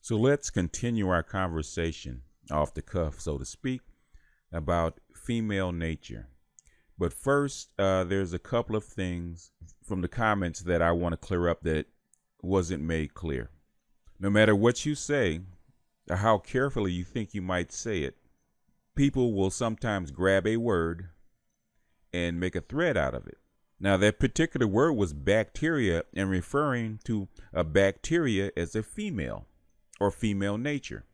So let's continue our conversation off the cuff, so to speak, about female nature. But first, there's a couple of things from the comments that I want to clear up that wasn't made clear. No matter what you say or how carefully you think you might say it, people will sometimes grab a word and make a thread out of it. Now, that particular word was bacteria, and referring to a bacteria as a female or female nature,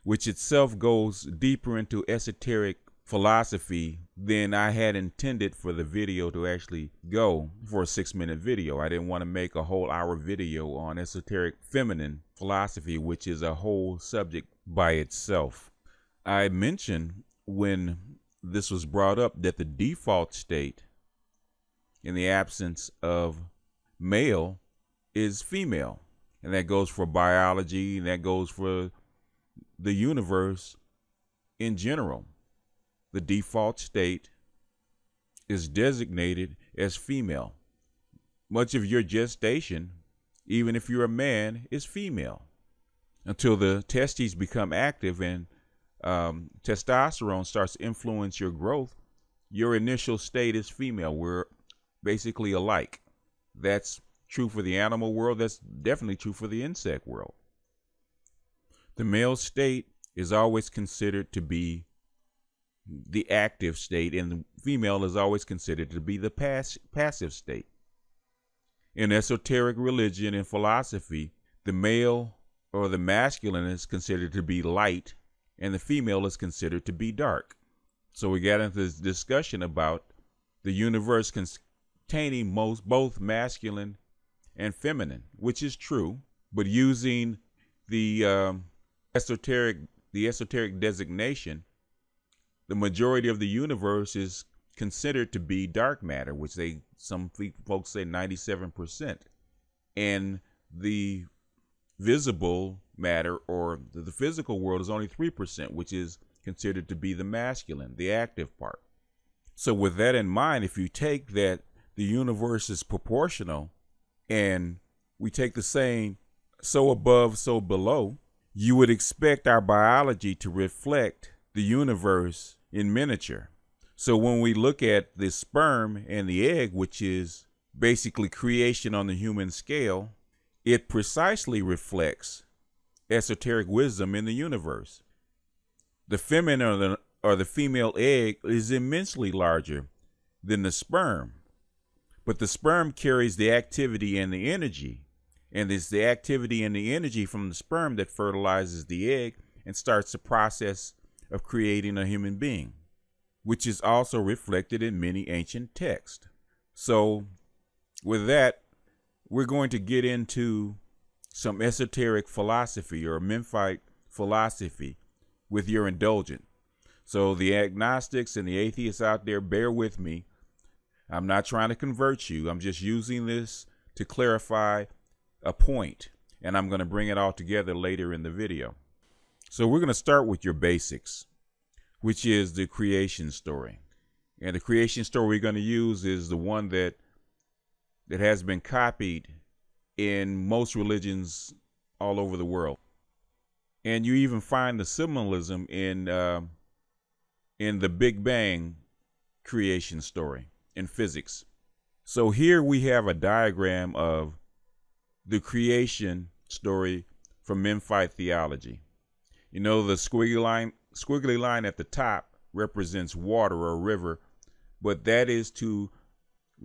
which itself goes deeper into esoteric philosophy than I had intended for the video to actually go for a 6-minute video. I didn't want to make a whole hour video on esoteric feminine philosophy, which is a whole subject by itself. I mentioned when this was brought up that the default state in the absence of male is female. And that goes for biology, and that goes for the universe in general. The default state is designated as female. Much of your gestation, even if you're a man, is female until the testes become active and testosterone starts to influence your growth. Your initial state is female. We're basically alike. That's true for the animal world. That's definitely true for the insect world. The male state is always considered to be the active state, and the female is always considered to be the passive state. In esoteric religion and philosophy, the male or the masculine is considered to be light, and the female is considered to be dark. So we got into this discussion about the universe containing both masculine and feminine, which is true, but using the esoteric designation, the majority of the universe is considered to be dark matter, which some folks say 97%, and the visible matter or the physical world is only 3%, which is considered to be the masculine, the active part. So with that in mind, if you take that the universe is proportional and we take the saying, so above, so below, you would expect our biology to reflect the universe in miniature. So when we look at the sperm and the egg, which is basically creation on the human scale, it precisely reflects esoteric wisdom in the universe. The feminine or the female egg is immensely larger than the sperm, but the sperm carries the activity and the energy, and it's the activity and the energy from the sperm that fertilizes the egg and starts the process of creating a human being, which is also reflected in many ancient texts. So with that, we're going to get into some esoteric philosophy or Memphite philosophy with your indulgence. So the agnostics and the atheists out there, bear with me. I'm not trying to convert you. I'm just using this to clarify a point, and I'm going to bring it all together later in the video. So we're going to start with your basics, which is the creation story. And the creation story we're going to use is the one that has been copied in most religions all over the world. And you even find the symbolism in the Big Bang creation story in physics. So here we have a diagram of the creation story from Memphite theology. You know, the squiggly line at the top represents water or river, but that is to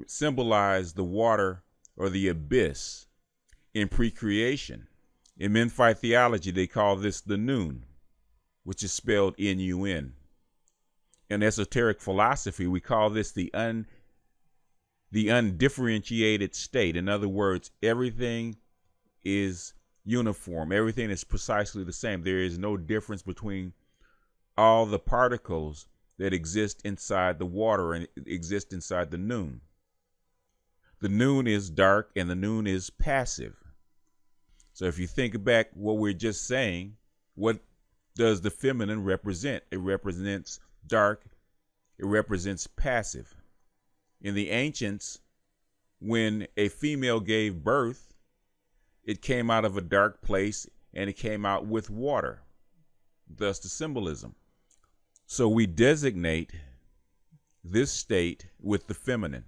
symbolize the water or the abyss in pre-creation. In Memphite theology, they call this the noon, which is spelled N-U-N. In esoteric philosophy, we call this the undifferentiated state. In other words, everything is uniform. Everything is precisely the same. There is no difference between all the particles that exist inside the water and exist inside the noon. The noon is dark and the noon is passive. So if you think back what we're just saying, what does the feminine represent? It represents dark. It represents passive. In the ancients, when a female gave birth, it came out of a dark place and it came out with water, thus the symbolism. So we designate this state with the feminine.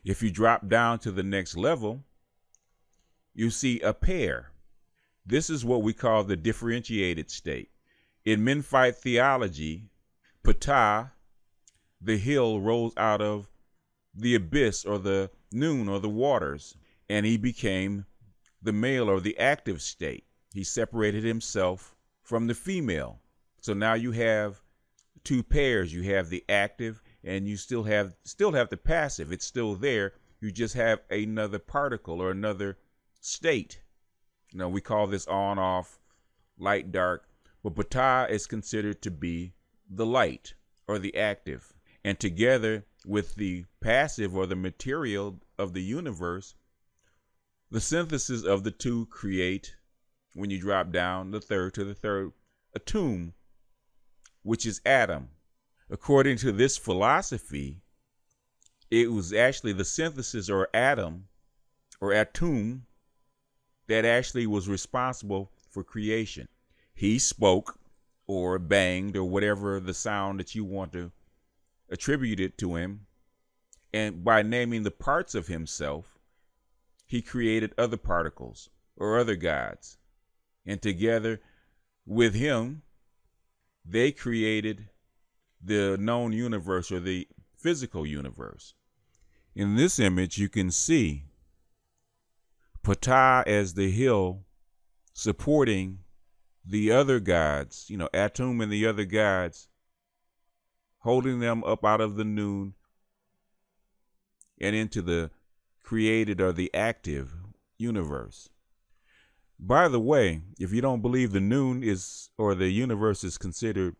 If you drop down to the next level, you see a pair. This is what we call the differentiated state. In Menphite theology, Ptah, the hill, rose out of the abyss or the noon or the waters, and he became the male or the active state. He separated himself from the female. So now you have two pairs. You have the active and you still have the passive. It's still there. You just have another particle or another state. We call this on, off, light, dark. But Ptah is considered to be the light or the active. And together with the passive or the material of the universe, the synthesis of the two create, when you drop down the third to the third, a tomb, which is Adam. According to this philosophy, it was actually the synthesis or atom or atum that actually was responsible for creation. He spoke or banged or whatever the sound that you want to attribute it to him. And by naming the parts of himself, he created other particles or other gods. And together with him, they created the known universe or the physical universe. In this image, you can see Ptah as the hill supporting the other gods, Atum and the other gods, holding them up out of the noon and into the created or the active universe. By the way, if you don't believe the noon is or the universe is considered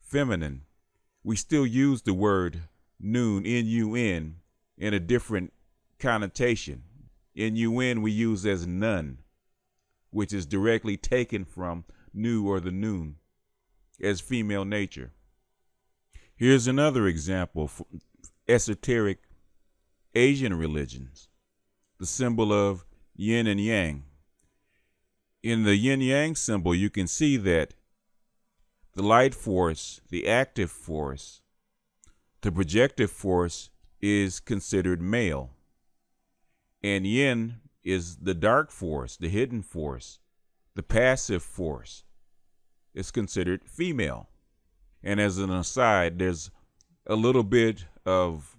feminine, we still use the word noon, N-U-N, in a different connotation. N-U-N we use as none, which is directly taken from nu or the noon as female nature. Here's another example for esoteric Asian religions, the symbol of yin and yang. In the yin-yang symbol, you can see that the light force, the active force, the projective force is considered male. And yin is the dark force, the hidden force, the passive force. It's considered female. And as an aside, there's a little bit of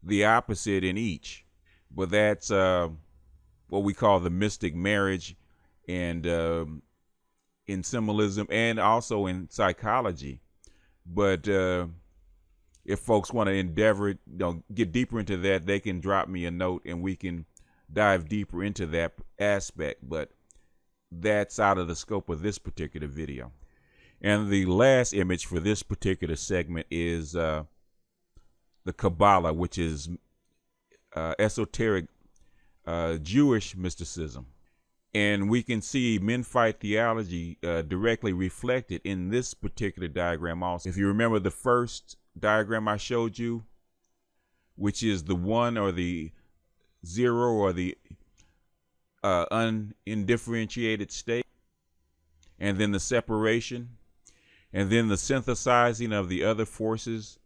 the opposite in each. But that's what we call the mystic marriage, and in symbolism and also in psychology. But if folks want to endeavor, get deeper into that, they can drop me a note and we can dive deeper into that aspect. But that's out of the scope of this particular video. And the last image for this particular segment is the Kabbalah, which is esoteric Jewish mysticism. And we can see Menphite theology directly reflected in this particular diagram also. If you remember the first diagram I showed you, which is the 1 or the 0 or the undifferentiated state, and then the separation, and then the synthesizing of the other forces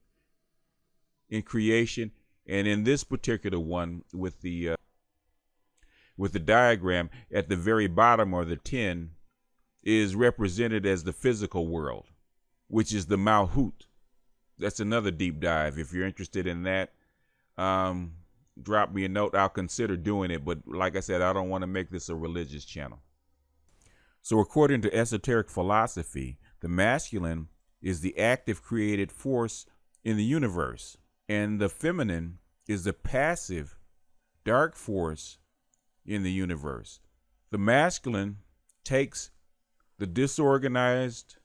in creation. And in this particular one, with the diagram at the very bottom, or the 10, is represented as the physical world, which is the Malhut. That's another deep dive. If you're interested in that, drop me a note. I'll consider doing it. But like I said, I don't want to make this a religious channel. So according to esoteric philosophy, the masculine is the active created force in the universe, and the feminine is the passive dark force in the universe. The masculine takes the disorganized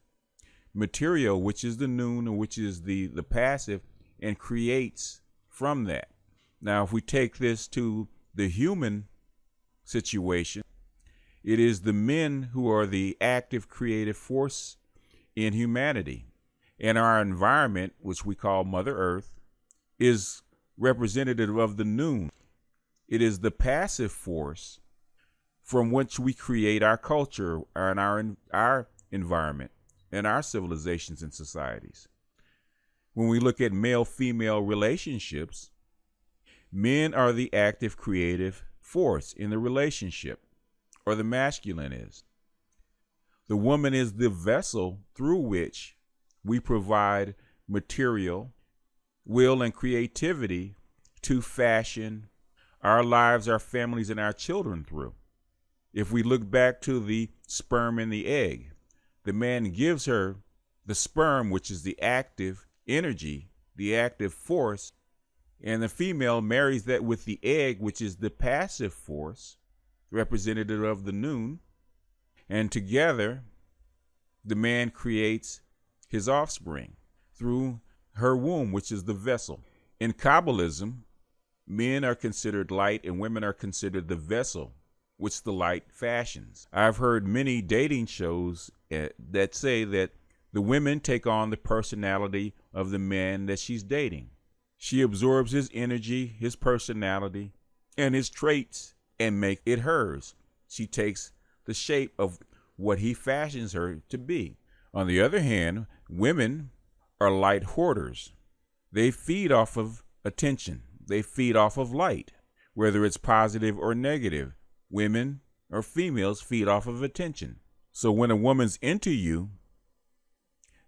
material, which is the noon, which is the passive, and creates from that. Now, if we take this to the human situation, it is the men who are the active creative force in humanity. And our environment, which we call Mother Earth, is representative of the noon. It is the passive force from which we create our culture and our environment and our civilizations and societies. When we look at male-female relationships, men are the active creative force in the relationship, or the masculine is. The woman is the vessel through which we provide material, will, and creativity to fashion our lives, our families, and our children through. If we look back to the sperm and the egg, the man gives her the sperm, which is the active energy, the active force, and the female marries that with the egg, which is the passive force, representative of the noon, and together the man creates his offspring through her womb, which is the vessel. In Kabbalism, men are considered light and women are considered the vessel which the light fashions. I've heard many dating shows that say that the women take on the personality of the man that she's dating. She absorbs his energy, his personality, and his traits and make it hers. She takes the shape of what he fashions her to be. On the other hand, women are light hoarders. They feed off of attention. They feed off of light, whether it's positive or negative. Women or females feed off of attention. So when a woman's into you,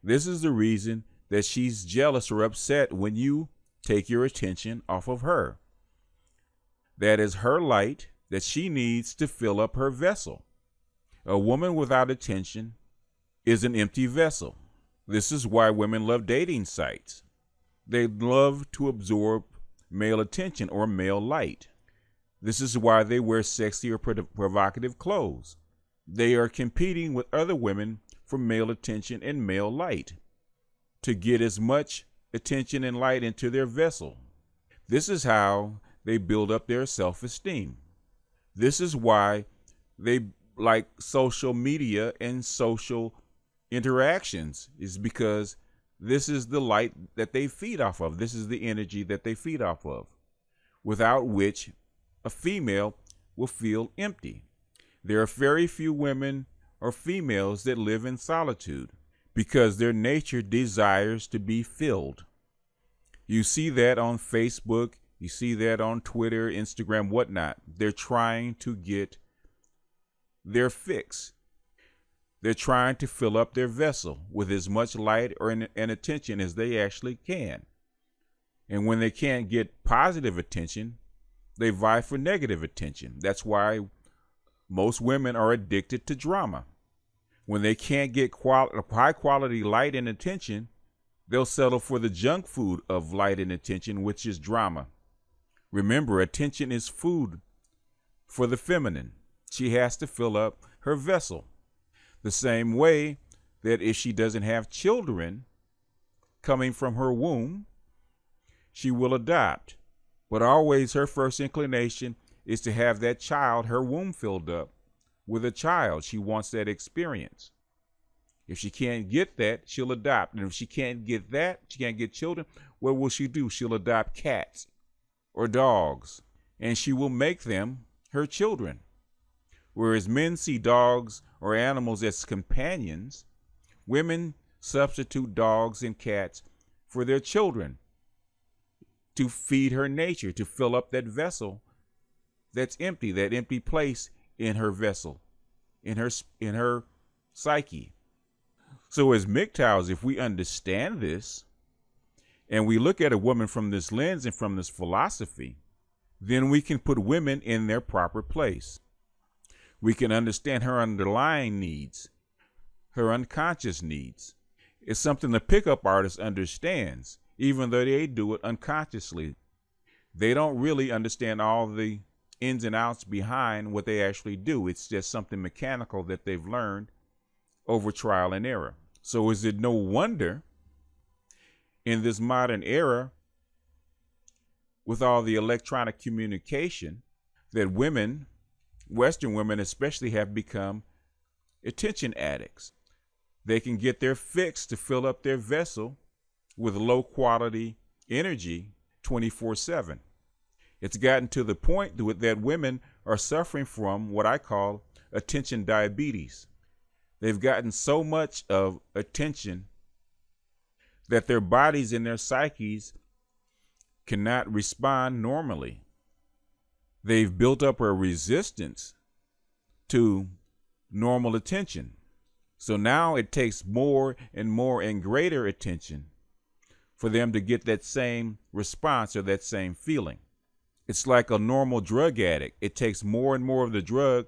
this is the reason that she's jealous or upset when you take your attention off of her. That is her light that she needs to fill up her vessel. A woman without attention is an empty vessel. This is why women love dating sites. They love to absorb male attention or male light. This is why they wear sexy or provocative clothes. They are competing with other women for male attention and male light to get as much attention and light into their vessel. This is how they build up their self-esteem. This is why they like social media and social interactions, is because this is the light that they feed off of. This is the energy that they feed off of, without which a female will feel empty. There are very few women or females that live in solitude because their nature desires to be filled. You see that on Facebook, you see that on Twitter, Instagram, whatnot. They're trying to get their fix. They're trying to fill up their vessel with as much light and attention as they actually can. And when they can't get positive attention, they vie for negative attention. That's why most women are addicted to drama. When they can't get high quality light and attention, they'll settle for the junk food of light and attention, which is drama. Remember, attention is food for the feminine. She has to fill up her vessel. The same way that if she doesn't have children coming from her womb, she will adopt. But always her first inclination is to have that child, her womb filled up with a child. She wants that experience. If she can't get that, she'll adopt. And if she can't get that, she can't get children, what will she do? She'll adopt cats or dogs, and she will make them her children. Whereas men see dogs or animals as companions, women substitute dogs and cats for their children to feed her nature, to fill up that vessel that's empty, that empty place in her vessel, in her psyche. So as MGTOWs, if we understand this and we look at a woman from this lens and from this philosophy, then we can put women in their proper place. We can understand her underlying needs, her unconscious needs. It's something the pickup artist understands, even though they do it unconsciously. They don't really understand all the ins and outs behind what they actually do. It's just something mechanical that they've learned over trial and error. So is it no wonder in this modern era, with all the electronic communication, that women, Western women especially, have become attention addicts? They can get their fix to fill up their vessel with low quality energy 24/7. It's gotten to the point that women are suffering from what I call attention diabetes. They've gotten so much of attention that their bodies and their psyches cannot respond normally. They've built up a resistance to normal attention. So now it takes more and more and greater attention for them to get that same response or that same feeling. It's like a normal drug addict. It takes more and more of the drug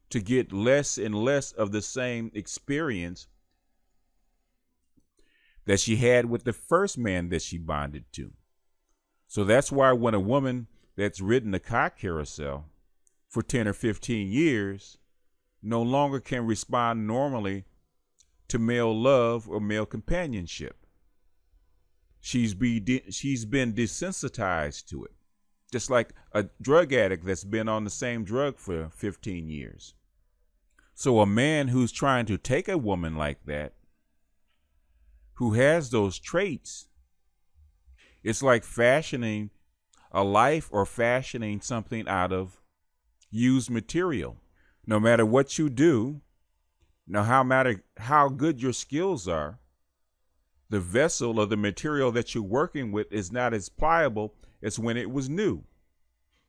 to get less and less of the same experience that she had with the first man that she bonded to. So that's why when a woman that's ridden the cock carousel for 10 or 15 years no longer can respond normally to male love or male companionship, she's been desensitized to it. Just like a drug addict that's been on the same drug for 15 years. So a man who's trying to take a woman like that, who has those traits, it's like fashioning a life or fashioning something out of used material. No matter what you do, no matter how good your skills are, the vessel or the material that you're working with is not as pliable as when it was new.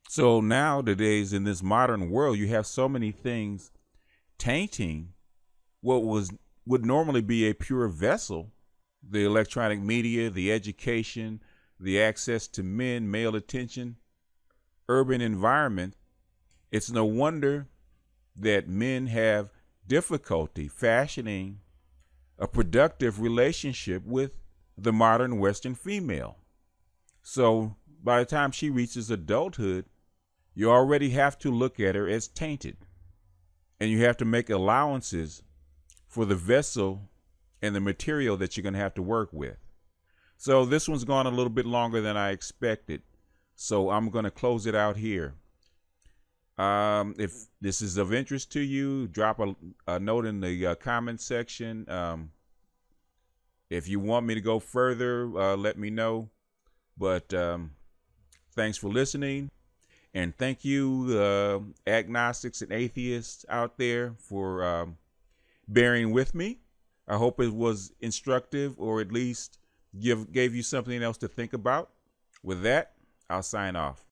So nowadays in this modern world, you have so many things tainting what would normally be a pure vessel: the electronic media, the education, the access to men, male attention, urban environment. It's no wonder that men have difficulty fashioning a productive relationship with the modern Western female. So by the time she reaches adulthood, you already have to look at her as tainted. And you have to make allowances for the vessel and the material that you're going to have to work with. So this one's gone a little bit longer than I expected. So I'm going to close it out here. If this is of interest to you, drop a note in the comment section. If you want me to go further, let me know. But thanks for listening. And thank you, agnostics and atheists out there, for bearing with me. I hope it was instructive, or at least gave you something else to think about. With that, I'll sign off.